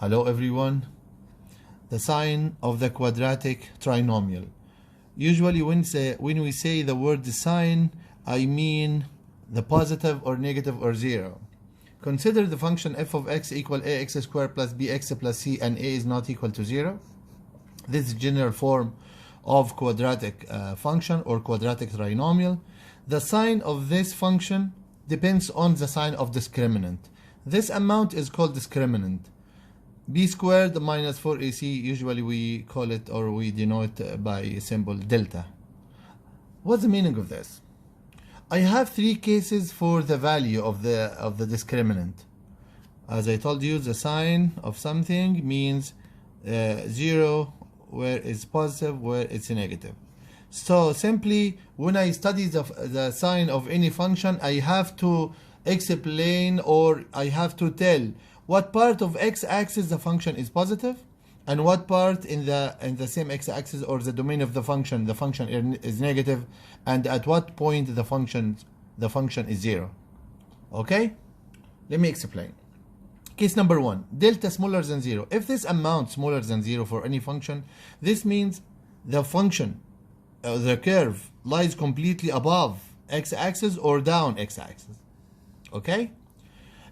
Hello everyone. The sign of the quadratic trinomial. Usually when we say the word sign, I mean the positive or negative or zero. Consider the function f of x equal ax squared plus bx plus c, and a is not equal to 0. This is general form of quadratic function or quadratic trinomial. The sign of this function depends on the sign of discriminant. This amount is called discriminant. B squared minus 4ac, usually we call it or we denote by symbol delta. What's the meaning of this? I have three cases for the value of the discriminant. As I told you, the sign of something means 0 where it's positive, where it's negative. So simply when I study the sign of any function, I have to explain or I have to tell what part of x-axis the function is positive and what part in the same x-axis or the domain of the function is negative, and at what point the function is 0. Okay, let me explain. Case number 1, delta smaller than 0. If this amount smaller than 0 for any function, this means the function the curve lies completely above x-axis or down x-axis. Okay,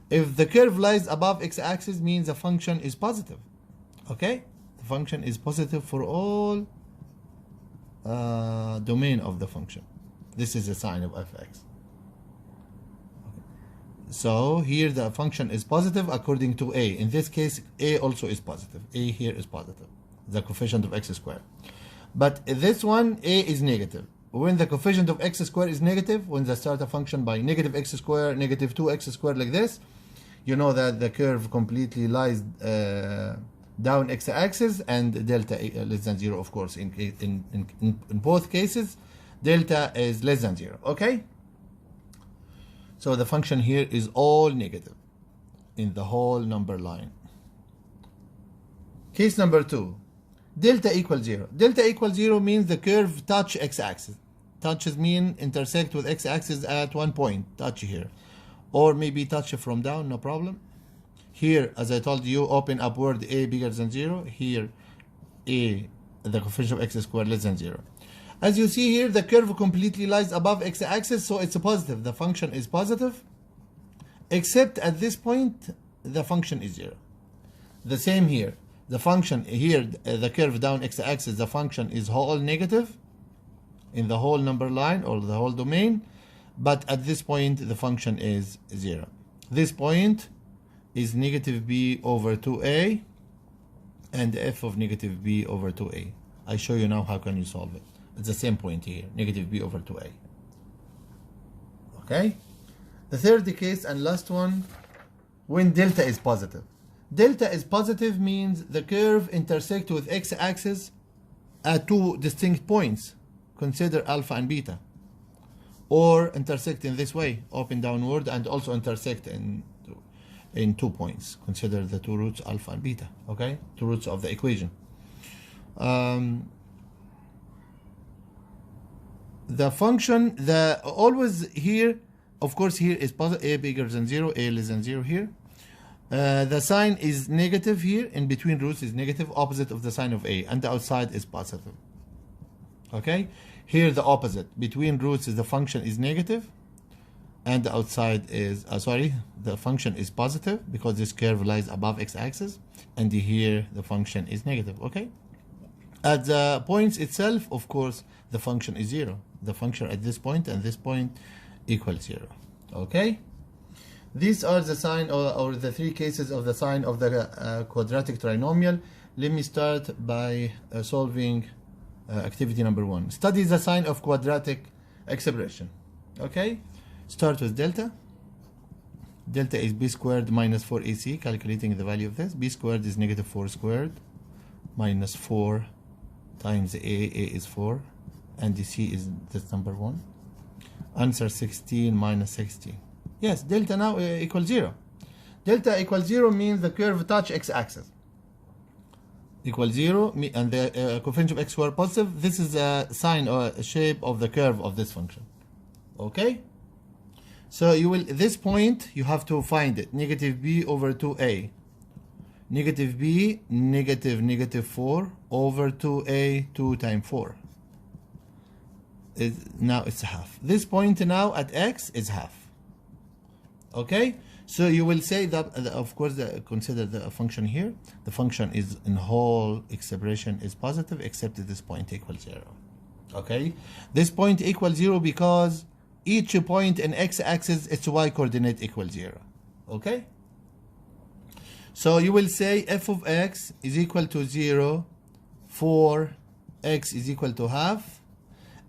if the curve lies above x-axis, means the function is positive. Okay, the function is positive for all domain of the function. This is the sign of fx. Okay. So here the function is positive according to a. In this case, a also is positive. A here is positive, the coefficient of x squared. But this one, a is negative. When the coefficient of x squared is negative, when the start a function by negative x squared, negative 2x squared like this, you know that the curve completely lies down x-axis, and delta less than 0, of course. In both cases, delta is less than 0. Okay? So the function here is all negative in the whole number line. Case number 2. Delta equals 0. Delta equals 0 means the curve touch x-axis. Touches mean intersect with x-axis at one point. Touch here. Or maybe touch from down, no problem. Here, as I told you, open upward, a bigger than 0. Here, a, the coefficient of x squared less than 0. As you see here, the curve completely lies above x-axis, so it's a positive. The function is positive, except at this point, the function is 0. The same here. The function here, the curve down x-axis, the function is whole negative in the whole number line or the whole domain, but at this point the function is 0. This point is negative b over 2a and f of negative b over 2a. I show you now how can you solve it. It's the same point here, negative b over 2a. Okay? The third case and last one, when delta is positive. Delta is positive means the curve intersects with x-axis at two distinct points. Consider alpha and beta. Or intersect in this way, open downward, and also intersect in 2 points. Consider the two roots alpha and beta. Okay? Two roots of the equation. The function, always here, of course here is positive, a bigger than 0, a less than 0 here. The sign is negative here, in between roots is negative, opposite of the sign of a, and the outside is positive. Okay? Here the opposite, between roots is the function is negative, and the outside is, the function is positive because this curve lies above x-axis, and here the function is negative. Okay? At the points itself, of course, the function is 0. The function at this point and this point equals 0. Okay? These are the sign or the three cases of the sign of the quadratic trinomial. Let me start by solving activity number 1. Study the sign of quadratic expression. Okay? Start with delta. Delta is b squared minus 4ac. Calculating the value of this. B squared is negative 4 squared minus 4 times a is 4, and the c is this number 1. Answer 16 minus 16. Yes, delta now equals 0. Delta equals 0 means the curve touch x-axis. Equals 0, and the coefficient of x squared positive. This is a sign or a shape of the curve of this function. Okay? So you will, this point, you have to find it. Negative b over 2a. Negative b, negative 4 over 2a, 2 times 4. Now it's half. This point now at x is half. Okay? So you will say that, of course, consider the function here. The function is in whole expression is positive except this point equals 0. Okay? This point equals 0 because each point in x-axis, its y-coordinate equals 0. Okay? So you will say f of x is equal to 0 for x is equal to half,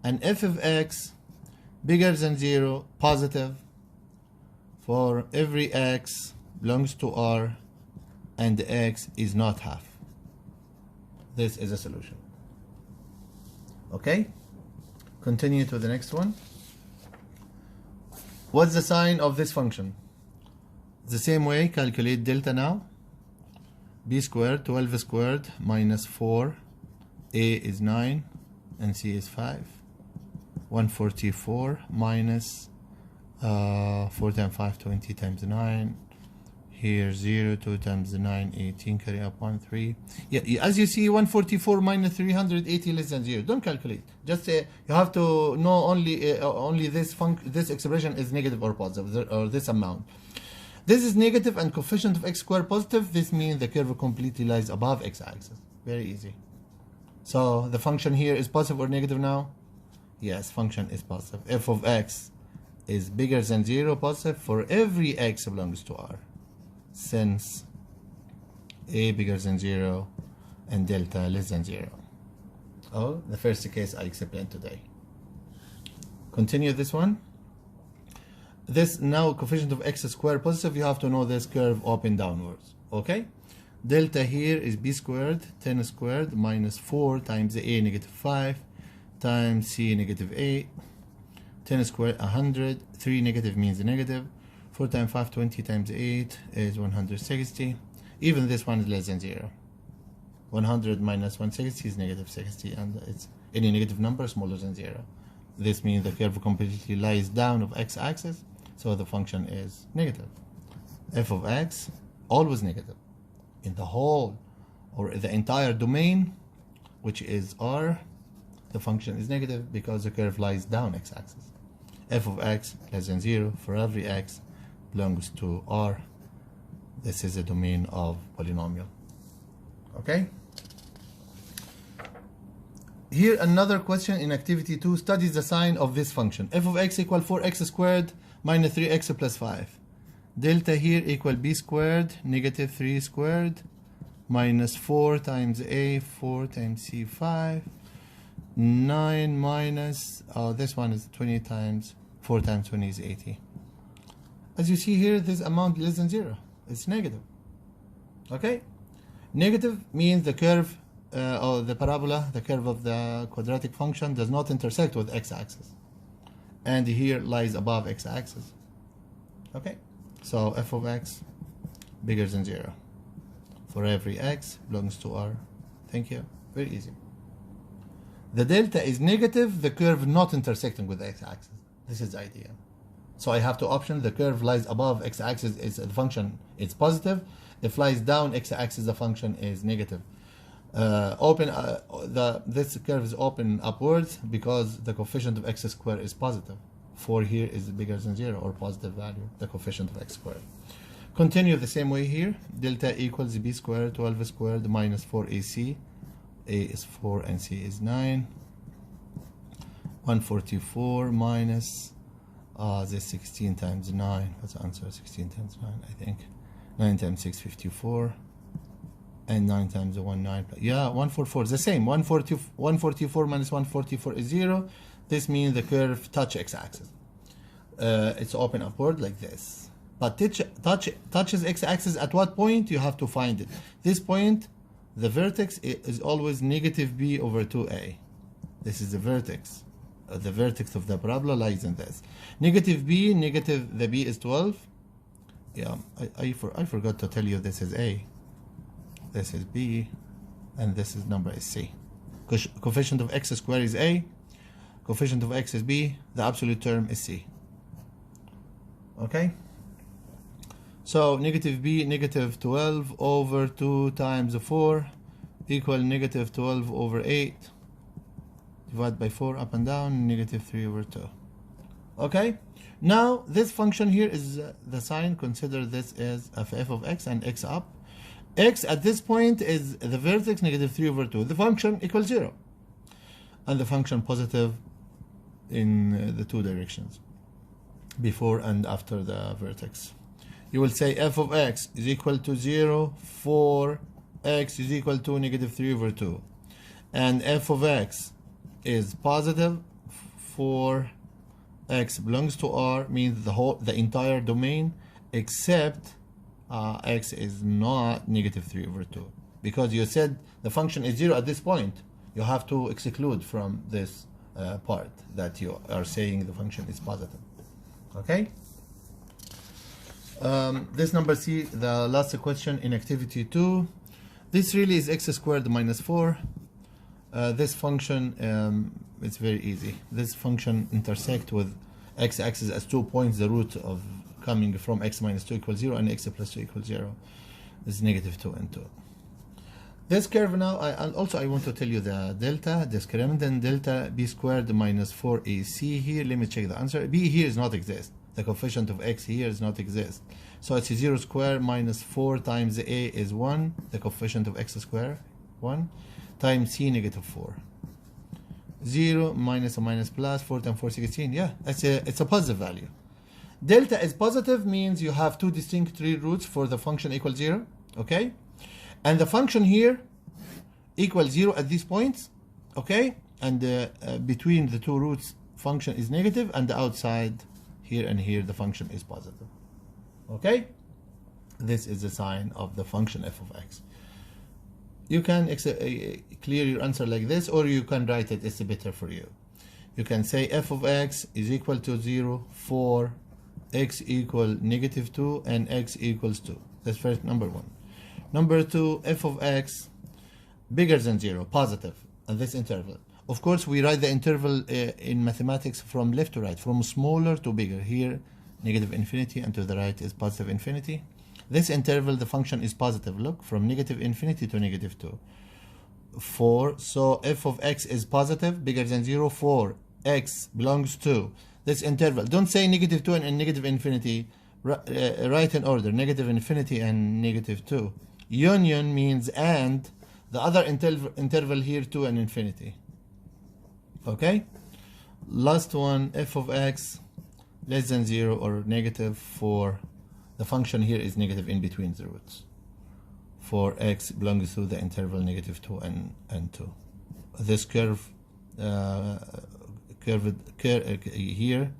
and f of x bigger than 0, positive, for every x belongs to R and the x is not half. This is a solution. Okay? Continue to the next one. What's the sign of this function? The same way, calculate delta now. B squared, 12 squared minus 4. A is 9 and C is 5. 144 minus 4 times 5, 20 times 9. Here 0, 2 times 9, 18, carry up 1, 3. Yeah, as you see, 144 minus 380 less than 0. Don't calculate. Just you have to know only this expression is negative or positive, or this amount. This is negative and coefficient of x squared positive. This means the curve completely lies above x-axis. Very easy. So the function here is positive or negative now? Yes, function is positive. F of x is bigger than 0, positive for every x belongs to R, since a bigger than 0 and delta less than 0. Oh, the first case I explained today. Continue this one. This now coefficient of x squared positive, you have to know this curve open downwards. Okay? Delta here is b squared, 10 squared minus 4 times a, negative 5, times c, negative 8. 10 squared, 100. 3 negative means negative. 4 times 5, 20 times 8 is 160. Even this one is less than 0. 100 minus 160 is negative 60, and it's any negative number smaller than 0. This means the curve completely lies down of x-axis, so the function is negative. F of x, always negative. In the whole, or the entire domain, which is R, the function is negative because the curve lies down x-axis. F of x less than 0 for every x belongs to R. This is a domain of polynomial. Okay? Here another question in activity 2 studies the sign of this function. F of x equal 4x squared minus 3x plus 5. Delta here equal b squared negative 3 squared minus 4 times a, 4 times c, 5. 9 minus, this one is 20 times 4 times 20 is 80. As you see here, this amount less than 0. It's negative. Okay? Negative means the curve or the parabola, the curve of the quadratic function does not intersect with x-axis. And here lies above x-axis. Okay? So f of x bigger than 0. For every x belongs to R. Thank you. Very easy. The delta is negative, the curve not intersecting with the x-axis. This is the idea. So I have to option the curve lies above x-axis, is the function is positive. If lies down x-axis, the function is negative. This curve is open upwards because the coefficient of x squared is positive. 4 here is bigger than 0 or positive value, the coefficient of x squared. Continue the same way here. Delta equals b squared, 12 squared minus 4ac. A is 4 and C is 9. 144 minus this 16 times 9. What's the answer? 16 times 9, I think. 9 times 6, 54. And 9 times 1, 9. Yeah, 144 is the same. 144 minus 144 is 0. This means the curve touch x-axis. It's open upward like this. But touches x-axis at what point? You have to find it. This point, the vertex is always negative b over 2a. This is the vertex. The vertex of the parabola lies in this. Negative b, negative, the b is 12. Yeah, I forgot to tell you this is a. This is b. And this is number is c. Coefficient of x squared is a. Coefficient of x is b. The absolute term is c. Okay? So negative b, negative 12 over 2 times 4 equal negative 12 over 8. Divide by 4 up and down, negative 3 over 2. Okay? Now, this function here is the sign. Consider this as f of x and x up. X at this point is the vertex, negative 3 over 2. The function equals 0. And the function positive in the two directions, before and after the vertex. You will say f of x is equal to 0 for x is equal to negative 3 over 2. And f of x is positive for x belongs to R, means the entire domain, except x is not negative 3 over 2. Because you said the function is 0 at this point, you have to exclude from this part that you are saying the function is positive. Okay? This number C, the last question in activity 2. This really is x squared minus 4. This function, it's very easy. This function intersect with x-axis as 2 points, the root of coming from x minus 2 equals 0 and x plus 2 equals 0 is negative 2 and 2. This curve now, I want to tell you the delta, discriminant, and delta b squared minus 4ac here. Let me check the answer. B here does not exist. The coefficient of x here does not exist. So it's 0 squared minus 4 times a is 1. The coefficient of x squared, 1, times c, negative 4. 0 minus a minus plus, 4 times 4, 16. Yeah, it's a positive value. Delta is positive, means you have two distinct real roots for the function equal 0. Okay? And the function here equals 0 at these points, okay? And between the two roots, function is negative, and the outside here and here, the function is positive, okay? This is the sign of the function f of x. You can clear your answer like this, or you can write it, it's better for you. You can say f of x is equal to 0 for x equal negative 2 and x equals 2. That's first, number 1. Number 2, f of x bigger than 0, positive, at this interval. Of course, we write the interval in mathematics from left to right, from smaller to bigger. Here, negative infinity, and to the right is positive infinity. This interval, the function is positive. Look, from negative infinity to negative 2. 4, so f of x is positive, bigger than 0, for x belongs to this interval. Don't say negative 2 and negative infinity. Write in order, negative infinity and negative 2. Union means and the other interval here 2 and infinity. Okay? Last one, f of x less than 0 or negative, for the function here is negative in between the roots. For x belongs to the interval negative 2 and 2. This curve here,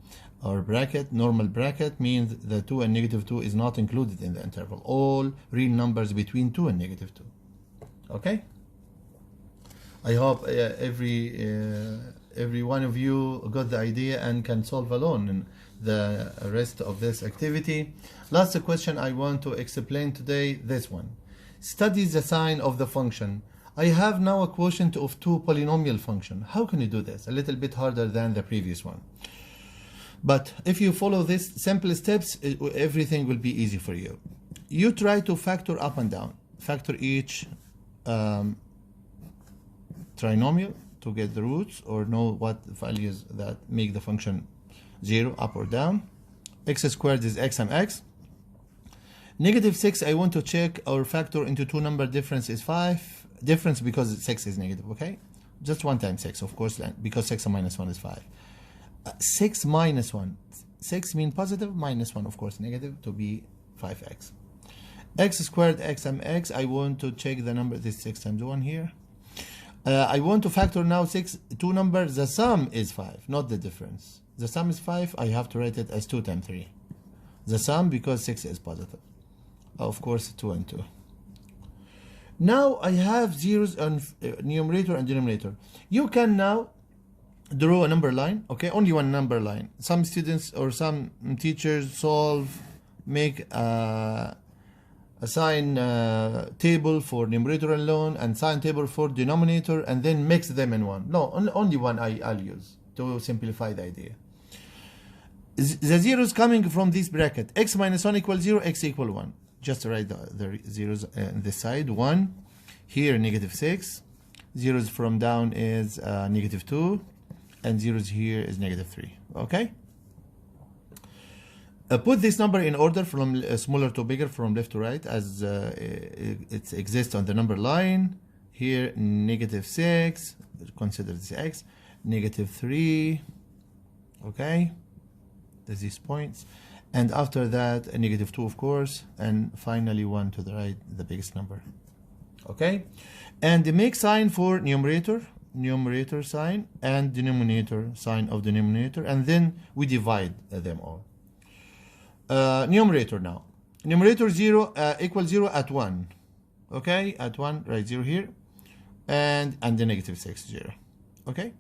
or bracket, normal bracket, means the 2 and negative 2 is not included in the interval. All real numbers between 2 and negative 2. Okay? I hope every one of you got the idea and can solve alone in the rest of this activity. Last question I want to explain today, this one. Study the sign of the function. I have now a quotient of two polynomial function. How can you do this? A little bit harder than the previous one. But if you follow these simple steps, everything will be easy for you. You try to factor up and down. Factor each trinomial to get the roots, or know what values that make the function 0, up or down. X squared is x and x. Negative 6, I want to check or factor into two number difference is 5. Difference because 6 is negative, okay? Just 1 times 6, of course, because 6 and minus 1 is 5. 6 minus 1. 6 mean positive, minus 1, of course, negative, to be 5x. X squared, x and x, I want to check the number, this 6 times 1 here. I want to factor now two numbers, the sum is 5, not the difference. The sum is 5, I have to write it as 2 times 3. The sum, because 6 is positive. Of course, 2 and 2. Now I have zeros on numerator and denominator. You can now draw a number line, okay? Only one number line. Some students or some teachers make a sign table for numerator alone and sign table for denominator, and then mix them in one. No, only one I'll use to simplify the idea. The zeros coming from this bracket. X minus 1 equals 0, x equal 1. Just write the zeros on this side. 1. Here, negative 6. Zeros from down is negative 2. And zeros here is negative 3. Okay? Put this number in order from smaller to bigger, from left to right, as it exists on the number line. Here, negative 6. Consider this x. Negative 3. Okay? There's these points. And after that, a negative 2, of course. And finally, 1 to the right, the biggest number. Okay? And the make sign for numerator sign, and denominator sign of denominator. And then we divide them all. Numerator now. Numerator 0 equals 0 at 1. Okay? At 1, write 0 here. And the negative 6, 0. Okay?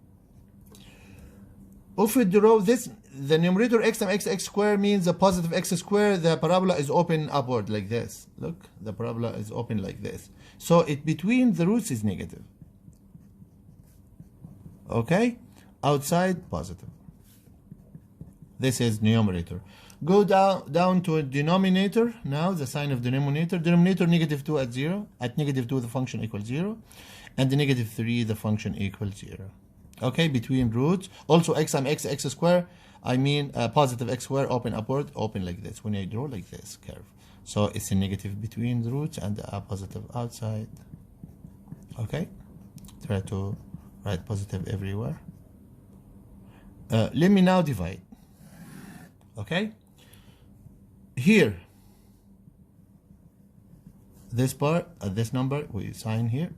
If we draw this, the numerator x times x square means a positive x square. The parabola is open upward like this. Look, the parabola is open like this. So it between the roots is negative. Okay? Outside, positive. This is numerator. Go down to a denominator. Now, the sign of denominator. Denominator negative 2 at 0. At negative 2, the function equals 0. And the negative 3, the function equals 0. Okay, between roots. Also, x times x square, I mean positive x square, open upward, open like this. When I draw like this curve. So it's a negative between the roots and a positive outside. Okay? Try to write positive everywhere. Let me now divide. Okay? Here, this part, this number, we sign here.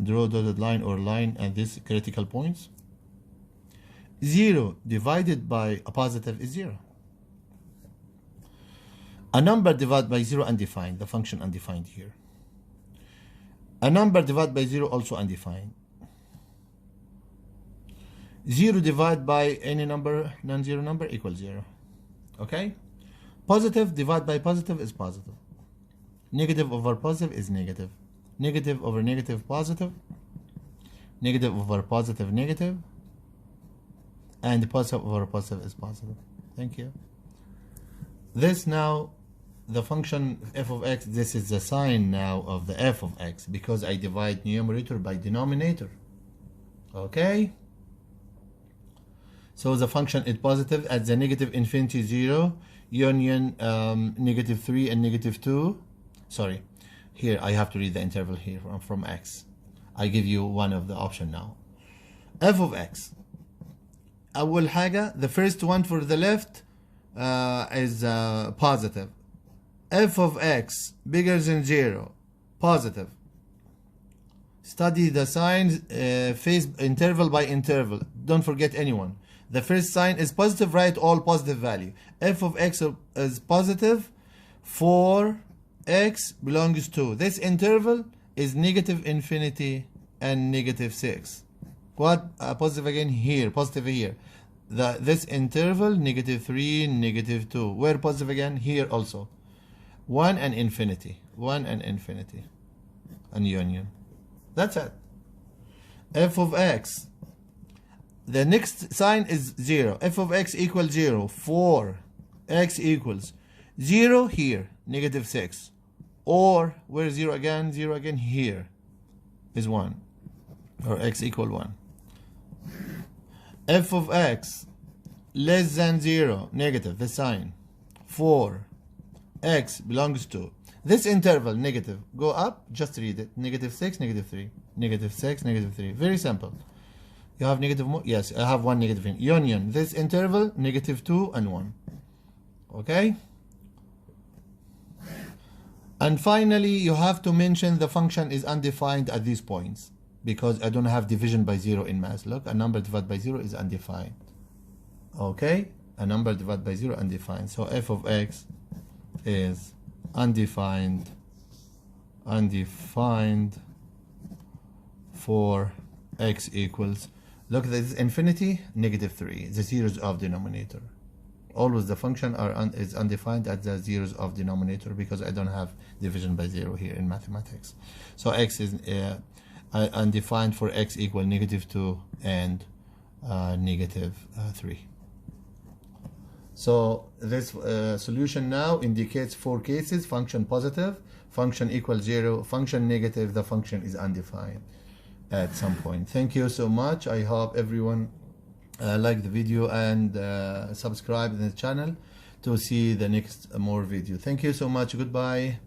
Draw dotted line or line and these critical points. 0 divided by a positive is 0. A number divided by 0 undefined, the function undefined here. A number divided by 0 also undefined. 0 divided by any number, non-zero number, equals 0. Okay? Positive divided by positive is positive. Negative over positive is negative. Negative over negative, positive. Negative over positive, negative. And positive over positive is positive. Thank you. This now, the function f of x, this is the sign now of the f of x, because I divide numerator by denominator. Okay? So the function is positive at the negative infinity 0, union negative 3 and negative 2. Sorry. Here, I have to read the interval here from x. I give you one of the option now. f of x. أول حاجة, the first one for the left is positive. f of x bigger than 0, positive. Study the signs, face interval by interval. Don't forget anyone. The first sign is positive, write all positive value. f of x is positive for x belongs to. This interval is negative infinity and negative 6. What? Positive again here, positive here. This interval, negative 3, negative 2. Where positive again? Here also. 1 and infinity. 1 and infinity. And union. That's it. f of x. The next sign is 0. f of x equals 0 for x equals 0 here, negative 6. Or, where 0 again? 0 again here is 1. Or x equal 1. f of x less than 0, negative, the sign. For x belongs to. This interval, negative, go up, just read it. Negative 6, negative 3. Negative 6, negative 3. Very simple. You have negative, yes, I have one negative in union. This interval, negative 2 and 1. Okay? And finally, you have to mention the function is undefined at these points, because I don't have division by 0 in math. Look, a number divided by 0 is undefined. Okay? A number divided by 0 undefined. So f of x is undefined for x equals, look, this is infinity, negative 3, the zeros of denominator. Always the function is undefined at the zeros of denominator, because I don't have division by 0 here in mathematics. So x is undefined for x equal negative 2 and negative 3. So this solution now indicates 4 cases: function positive, function equals 0, function negative, the function is undefined at some point. Thank you so much. I hope everyone liked the video and subscribe to the channel to see the next more video. Thank you so much. Goodbye.